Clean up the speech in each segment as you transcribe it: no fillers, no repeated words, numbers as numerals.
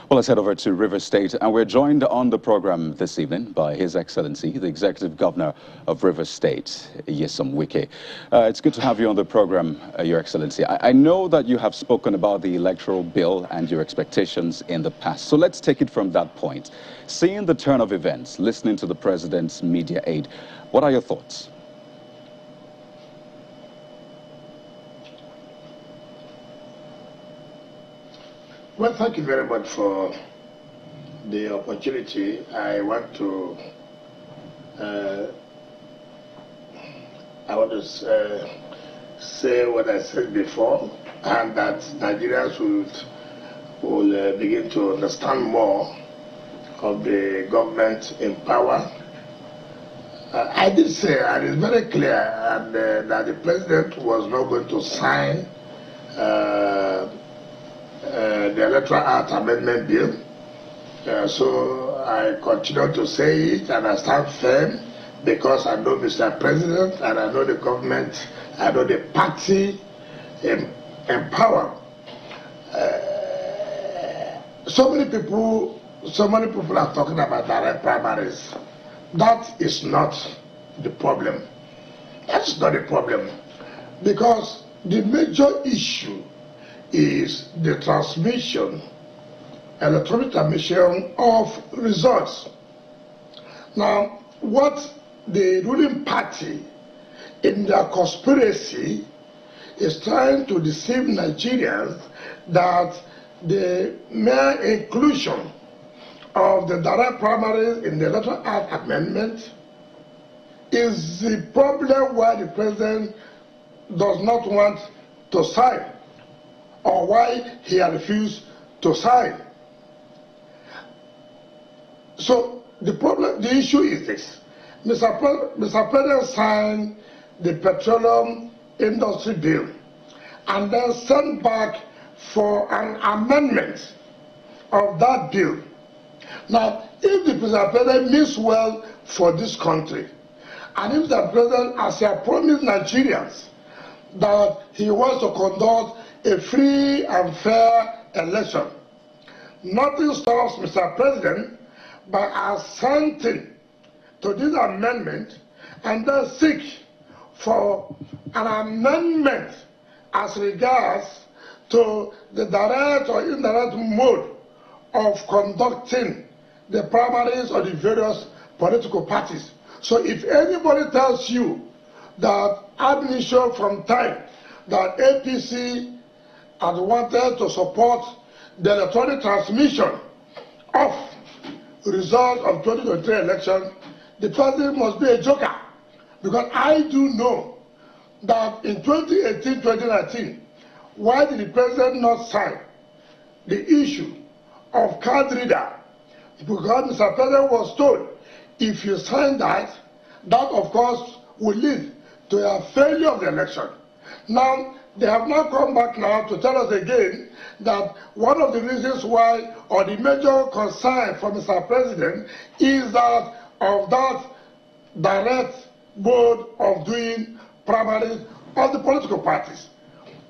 Well, let's head over to River State, and we're joined on the program this evening by His Excellency, the Executive Governor of River State, Wike. It's good to have you on the program, Your Excellency. I know that you have spoken about the electoral bill and your expectations in the past, so let's take it from that point. Seeing the turn of events, listening to the President's media aid, what are your thoughts? Well, thank you very much for the opportunity. I want to say what I said before, and that Nigerians will begin to understand more of the government in power. I did say, and it's very clear, that the President was not going to sign the Electoral Act Amendment Bill. So I continue to say it, and I stand firm, because I know Mr. President, and I know the government, I know the party in power. So many people are talking about direct primaries. That is not the problem. That's not the problem, because the major issue is the transmission, electronic transmission of results. Now, what the ruling party in their conspiracy is trying to deceive Nigerians, that the mere inclusion of the direct primaries in the Electoral Act Amendment is the problem why the President does not want to sign, or why he has refused to sign. So the issue is this: Mr. President signed the petroleum industry bill and then sent back for an amendment of that bill. Now, if the Mr. President means well for this country, and if the President, as he has promised Nigerians, that he wants to conduct a free and fair election, nothing stops Mr. President by assenting to this amendment and then seek for an amendment as regards to the direct or indirect mode of conducting the primaries of the various political parties. So if anybody tells you that admission from time that APC had wanted to support the electronic transmission of the result of 2023 election, the President must be a joker. Because I do know that in 2018-2019, why did the President not sign the issue of card reader? Because Mr. President was told, if you sign that, that of course will lead to a failure of the election. Now, they have now come back now to tell us again that one of the reasons why, or the major concern for Mr. President, is that of that direct mode of doing primaries of the political parties.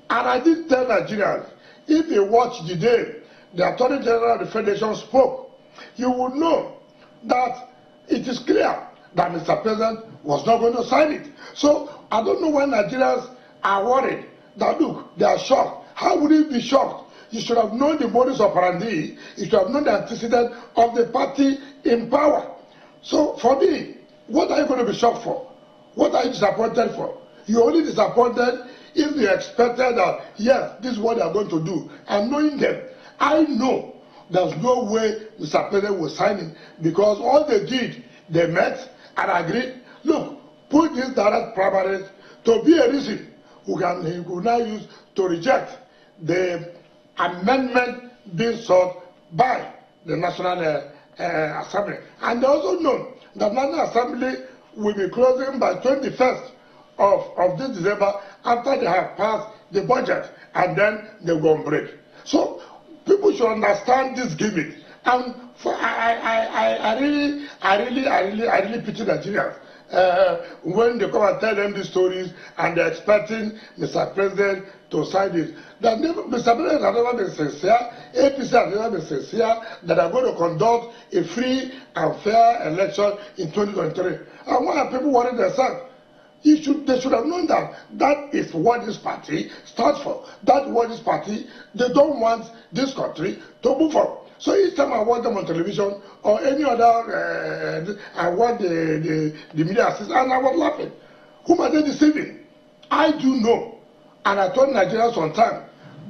And I did tell Nigerians, if you watch the day the Attorney General of the Federation spoke, you would know that it is clear that Mr. President was not going to sign it. So I don't know why Nigerians are worried that, look, they are shocked. How would you be shocked? You should have known the modus operandi. You should have known the antecedent of the party in power. So for me, what are you going to be shocked for? What are you disappointed for? You're only disappointed if you expected that, yes, this is what they are going to do. And knowing them, I know there's no way Mr. President will sign it, because all they did, they met and agreed, look, put this direct primaries to be a reason he could now use to reject the amendment being sought by the National Assembly. And they also know that National Assembly will be closing by 21st of this December, after they have passed the budget, and then they go on break. So people should understand this gimmick. And I really pity Nigerians when they come and tell them these stories and they're expecting Mr. President to sign this. That Mr. President has never been sincere, APC has never been sincere that are going to conduct a free and fair election in 2023. And why are people worried themselves? They should have known that that is what this party stands for. That's what this party, they don't want this country to move forward. So each time I watch them on television or any other, I watch the media assist, and I was laughing. Whom are they deceiving? I do know, and I told Nigerians one time,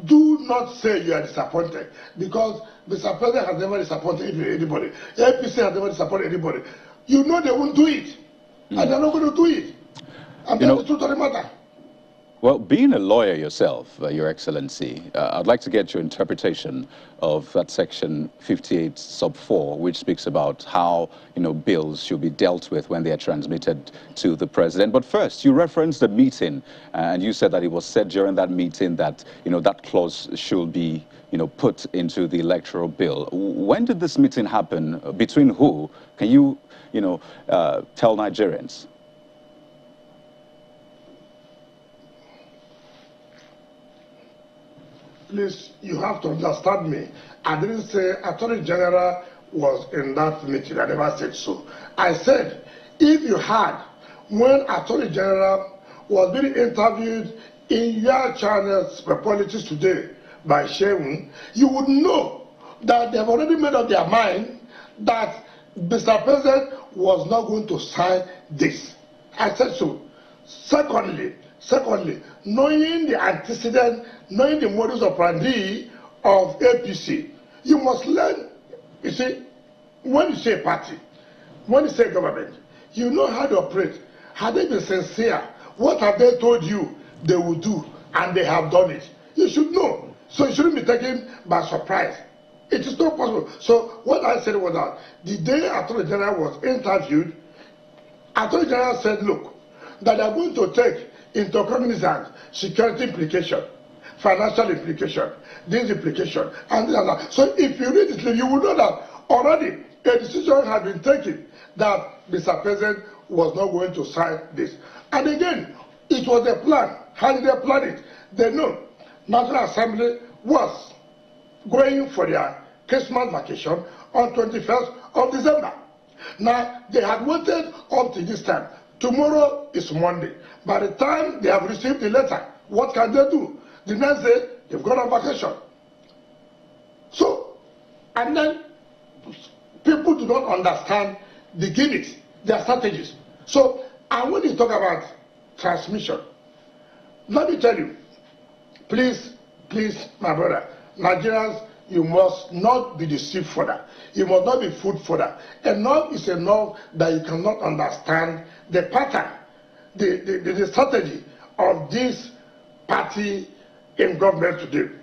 do not say you are disappointed, because Mr. President has never disappointed anybody. APC has never disappointed anybody. You know they won't do it, and they're not going to do it. And that's the truth of the matter. Well, being a lawyer yourself, Your Excellency, I'd like to get your interpretation of that section 58 sub 4, which speaks about how, bills should be dealt with when they are transmitted to the president. But first, you referenced the meeting, and you said that it was said during that meeting that, that clause should be, put into the electoral bill. When did this meeting happen? Between who? Can you, tell Nigerians? Please, you have to understand me. I didn't say Attorney General was in that meeting. I never said so. I said, if you had, when Attorney General was being interviewed in your channels for politics today by Shehun, you would know that they've already made up their mind that Mr. President was not going to sign this. I said so. Secondly, knowing the antecedent, knowing the modus operandi of APC, you must learn. You see, when you say party, when you say government, you know how to operate. Have they been sincere? What have they told you they will do, and they have done it? You should know. So you shouldn't be taken by surprise. It is not possible. So what I said was that the day Attorney General was interviewed, Attorney General said, look, that they are going to take into cognizance security implication, financial implication, this implication, and this and that. So if you read it, you will know that already a decision had been taken that Mr. President was not going to sign this. And again, it was a plan. How did they plan it? They know National Assembly was going for their Christmas vacation on 21st of December. Now, they had waited up to this time. Tomorrow is Monday. By the time they have received the letter, what can they do? The next day, they've gone on vacation. So, and then people do not understand the gimmicks, their strategies. So, and when you talk about transmission, let me tell you, please, my brother, Nigerians, you must not be deceived further. You must not be fooled further. Enough is enough that you cannot understand the pattern, the strategy of this party in government today.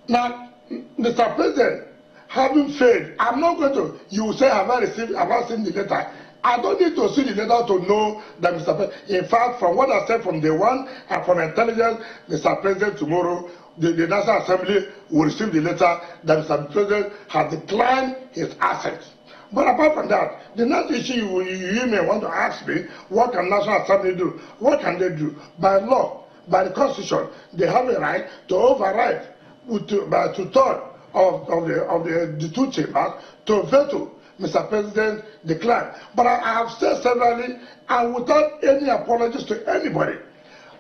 Now, Mr. President, having failed, I'm not going to, you will say, have I seen the letter? I don't need to see the letter to know that Mr. President, in fact, from what I said from day one and from intelligence, Mr. President, tomorrow, the National Assembly will receive the letter that Mr. President has declined his assets. But apart from that, the next issue you may want to ask me, what can National Assembly do? What can they do? By law, by the Constitution, they have a right to override by two-thirds of the two chambers to veto Mr. President's decline. But I have said severally, and without any apologies to anybody,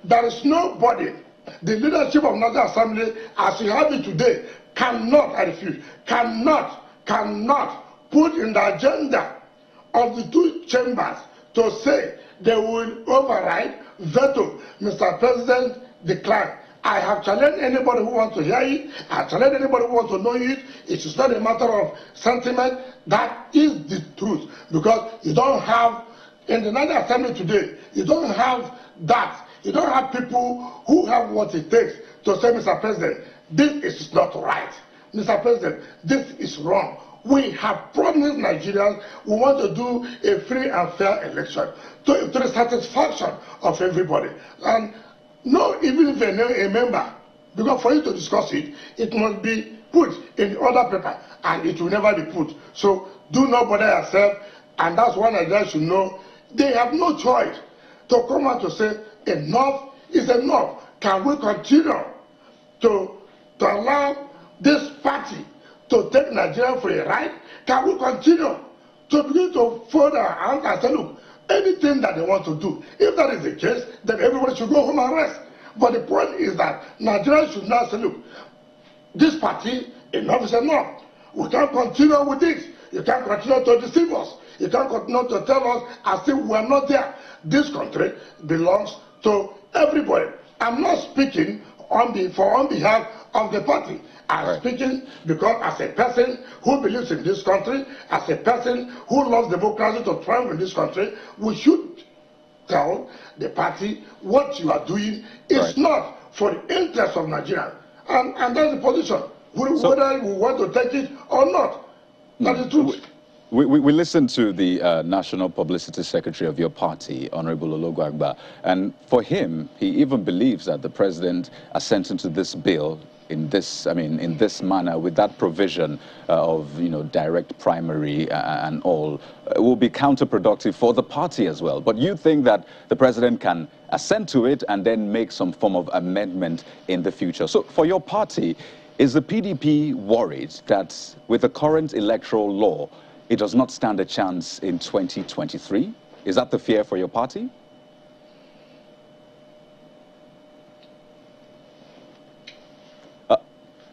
there is nobody. The leadership of National Assembly, as we have it today, cannot, I refuse, cannot put in the agenda of the two chambers to say they will override, veto Mr. President's decline. I have challenged anybody who wants to hear it. I have challenged anybody who wants to know it. It is not a matter of sentiment. That is the truth. Because you don't have, in the National Assembly today, you don't have that. You don't have people who have what it takes to say, Mr. President, this is not right. Mr. President, this is wrong. We have promised Nigerians we want to do a free and fair election to the satisfaction of everybody. And no, even if a member, because for you to discuss it, it must be put in the other paper, and it will never be put. So do not bother yourself, and that's one Nigerians should know. They have no choice to come out to say enough is enough. Can we continue to allow this party to take Nigeria for a ride? Can we continue to begin to fold our hands and say, look, anything that they want to do, if that is the case, then everybody should go home and rest. But the point is that Nigeria should now say, look, this party, enough is enough. We can't continue with this. You can't continue to deceive us. You can't continue to tell us as if we are not there. This country belongs to everybody. I'm not speaking on behalf of the party. I'm speaking because as a person who believes in this country, as a person who loves democracy to thrive in this country, we should tell the party what you are doing is not for the interest of Nigeria. And that's the position. Whether we want to take it or not. That's the truth. We listened to the National Publicity Secretary of your party, Honorable Ologwagba, and for him, he even believes that the president assenting to this bill in this manner, with that provision of direct primary and all, will be counterproductive for the party as well. But you think that the president can assent to it and then make some form of amendment in the future. So for your party, is the PDP worried that with the current electoral law, it does not stand a chance in 2023? Is that the fear for your party?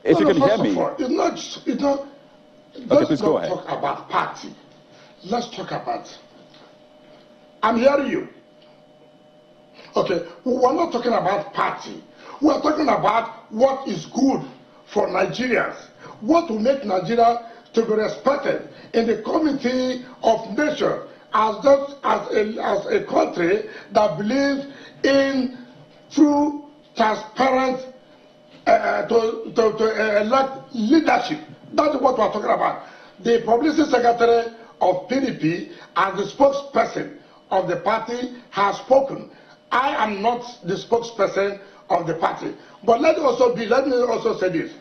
If you can hear me. Let's please go ahead. Talk about party. Let's talk about. I'm hearing you. Okay, we're not talking about party. We're talking about what is good for Nigerians. What will make Nigeria to be respected in the community of nations as a country that believes in true, transparent, to elect leadership. That's what we're talking about. The publicity secretary of PDP and the spokesperson of the party has spoken. I am not the spokesperson of the party. But let me also say this.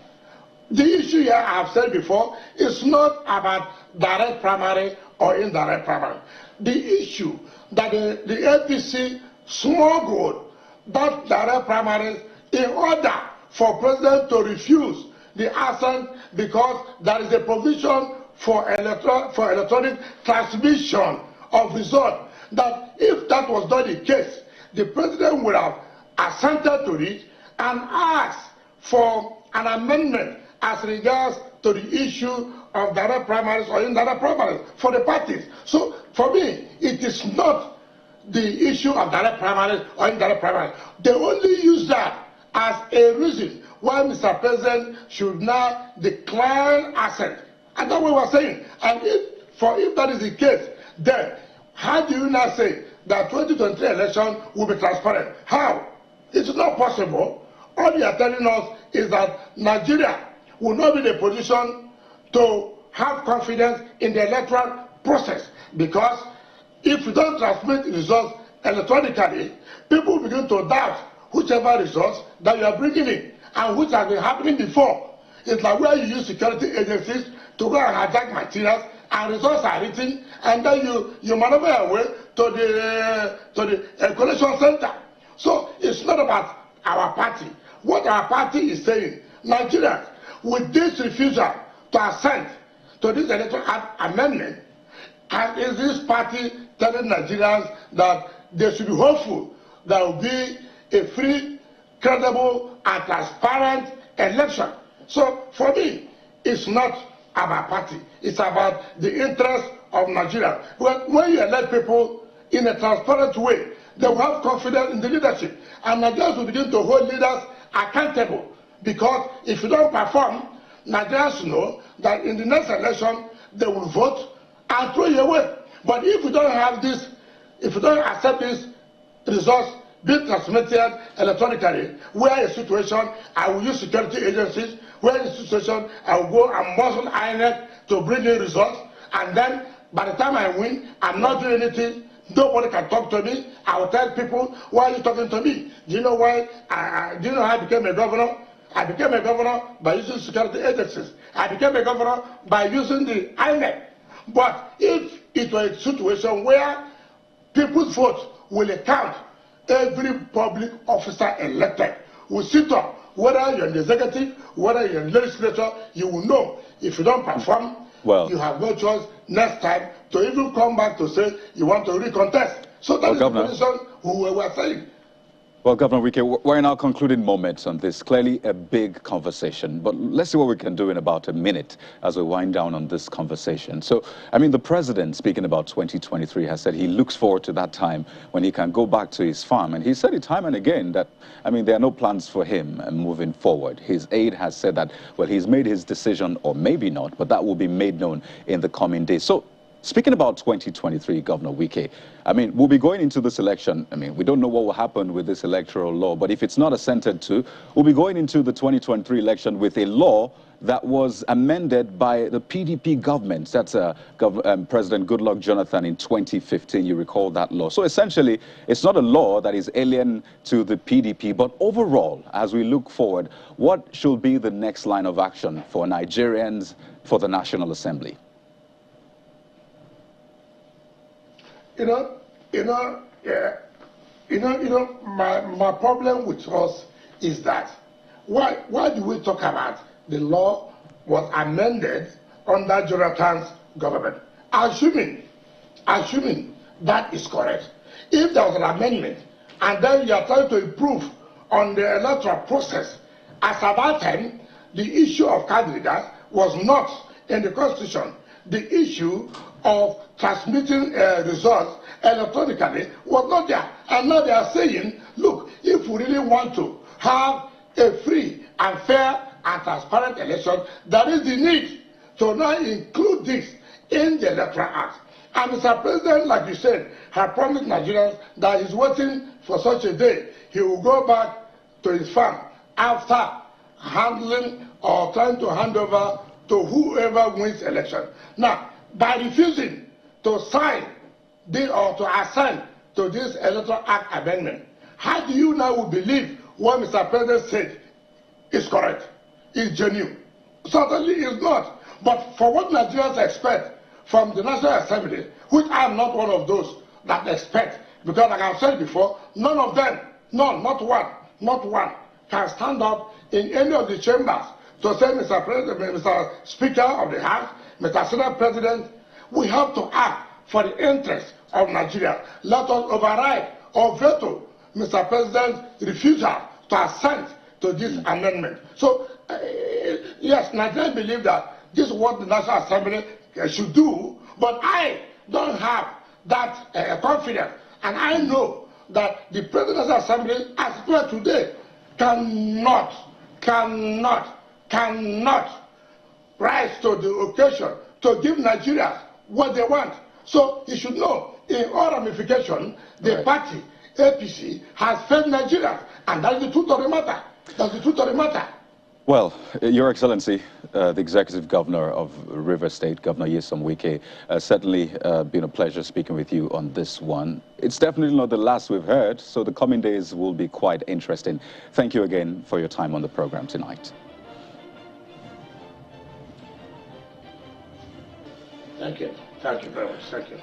The issue here, I have said before, is not about direct primary or indirect primary. The issue that the APC smuggled that direct primaries in order for president to refuse the assent because there is a provision for electronic transmission of result, that if that was not the case, the president would have assented to it and asked for an amendment as regards to the issue of direct primaries or indirect primaries for the parties. So for me, it is not the issue of direct primaries or indirect primaries. They only use that as a reason why Mr. President should now decline assent. And that's what we're saying. And if that is the case, then how do you now say that 2023 election will be transparent? How? It's not possible. All you are telling us is that Nigeria will not be in a position to have confidence in the electoral process, because if you don't transmit results electronically, people begin to doubt whichever results that you are bringing in, and which has been happening before. It's like where you use security agencies to go and hijack materials, and results are written, and then you maneuver your way to the collection center. So it's not about our party. What our party is saying, Nigerians, with this refusal to assent to this electoral amendment, and is this party telling Nigerians that they should be hopeful there will be a free, credible, and transparent election? So for me, it's not about party. It's about the interest of Nigeria. When you elect people in a transparent way, they will have confidence in the leadership, and Nigerians will begin to hold leaders accountable. Because if you don't perform, Nigerians know that in the next election they will vote and throw you away. But if you don't have this, if you don't accept these results being transmitted electronically, where a situation I will use security agencies, where a situation I will go and muscle INEC to bring in results, and then by the time I win, I'm not doing anything. Nobody can talk to me. I will tell people, why are you talking to me? Do you know why? Do you know how I became a governor? I became a governor by using security agencies. I became a governor by using the INEC. But if it were a situation where people's vote will count. Every public officer elected will sit up, whether you're in the executive, whether you're in the legislature, you will know if you don't perform, you have no choice next time to even come back to say you want to recontest. So that is the position we were saying. Well, Governor Wike, we're in our concluding moments on this. Clearly a big conversation, but let's see what we can do in about a minute as we wind down on this conversation. So, I mean, the president, speaking about 2023, has said he looks forward to that time when he can go back to his farm. And he said it time and again that, I mean, there are no plans for him moving forward. His aide has said that, well, he's made his decision, or maybe not, but that will be made known in the coming days. So, speaking about 2023, Governor Wike, I mean, we'll be going into this election. I mean, we don't know what will happen with this electoral law, but if it's not assented to, we'll be going into the 2023 election with a law that was amended by the PDP government. That's President Goodluck Jonathan in 2015. You recall that law. So essentially, it's not a law that is alien to the PDP, but overall, as we look forward, what should be the next line of action for Nigerians, for the National Assembly? My problem with us is that why do we talk about the law was amended under Jonathan's government? Assuming that is correct. If there was an amendment and then you are trying to improve on the electoral process, as at that time, the issue of card readers was not in the Constitution. The issue of transmitting results electronically was not there. And now they are saying, look, if we really want to have a free and fair and transparent election, there is the need to now include this in the Electoral Act. And Mr. President, like you said, has promised Nigerians that he's waiting for such a day. He will go back to his farm after handling or trying to hand over to whoever wins election. Now, by refusing to sign or to assign to this Electoral Act amendment, how do you now believe what Mr. President said is correct, is genuine? Certainly is not. But for what Nigerians expect from the National Assembly, which I am not one of those that expect, because like I've said before, none of them, none, not one, can stand up in any of the chambers to say, Mr. President, Mr. Speaker of the House, Mr. Senate President, we have to act for the interest of Nigeria. Let us override or veto Mr. President's refusal to assent to this amendment. So, yes, Nigerians believe that this is what the National Assembly should do, but I don't have that confidence. And I know that the President's Assembly, as well today, cannot rise to the occasion to give Nigerians what they want. So you should know, in all ramifications, the party, APC, has failed Nigerians. And that's the truth of the matter. That's the truth of the matter. Well, Your Excellency, the Executive Governor of Rivers State, Governor Nyesom Wike, certainly been a pleasure speaking with you on this one. It's definitely not the last we've heard, so the coming days will be quite interesting. Thank you again for your time on the program tonight. Thank you. Thank you very much. Thank you.